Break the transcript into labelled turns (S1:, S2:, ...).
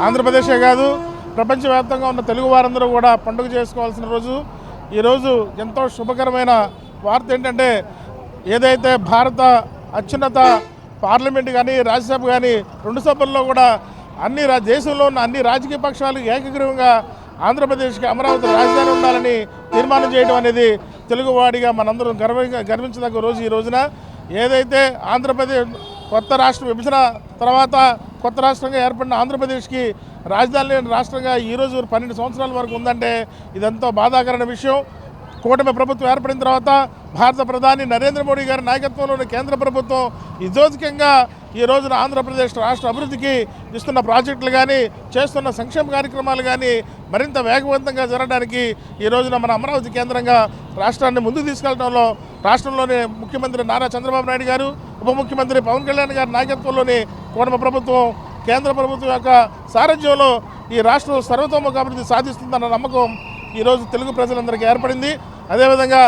S1: ఆంధ్రప్రదేశే కాదు ప్రపంచవ్యాప్తంగా ఉన్న తెలుగు వారందరూ కూడా పండుగ చేసుకోవాల్సిన రోజు. ఈరోజు ఎంతో శుభకరమైన వార్త ఏంటంటే, ఏదైతే భారత అత్యున్నత పార్లమెంట్ కానీ రాజ్యసభ కానీ రెండు సభల్లో కూడా దేశంలో ఉన్న అన్ని రాజకీయ పక్షాలు ఏకగ్రీవంగా ఆంధ్రప్రదేశ్కి అమరావతి రాజధాని ఉండాలని తీర్మానం చేయడం అనేది తెలుగువాడిగా మనందరం గర్వించదగ్గ రోజు. ఈ రోజున ఏదైతే ఆంధ్రప్రదేశ్ కొత్త రాష్ట్ర విభజన తర్వాత కొత్త రాష్ట్రంగా ఏర్పడిన ఆంధ్రప్రదేశ్కి రాజధాని లేని రాష్ట్రంగా ఈరోజు 12 సంవత్సరాల వరకు ఉందంటే ఇదంతా బాధాకరమైన విషయం. కూటమి ప్రభుత్వం ఏర్పడిన తర్వాత భారత ప్రధాని నరేంద్ర మోడీ గారి నాయకత్వంలోని కేంద్ర ప్రభుత్వం ఇదోధికంగా ఈ రోజున ఆంధ్రప్రదేశ్ రాష్ట్ర అభివృద్ధికి ఇస్తున్న ప్రాజెక్టులు కానీ చేస్తున్న సంక్షేమ కార్యక్రమాలు కానీ మరింత వేగవంతంగా జరగడానికి ఈ రోజున మన అమరావతి కేంద్రంగా రాష్ట్రాన్ని ముందుకు తీసుకెళ్లడంలో రాష్ట్రంలోని ముఖ్యమంత్రి నారా చంద్రబాబు నాయుడు గారు, ఉప ముఖ్యమంత్రి పవన్ కళ్యాణ్ గారి నాయకత్వంలోని కూటమి ప్రభుత్వం, కేంద్ర ప్రభుత్వం యొక్క సారథ్యంలో ఈ రాష్ట్రం సర్వతోముఖ అభివృద్ధి సాధిస్తుందన్న నమ్మకం ఈరోజు తెలుగు ప్రజలందరికీ ఏర్పడింది. అదేవిధంగా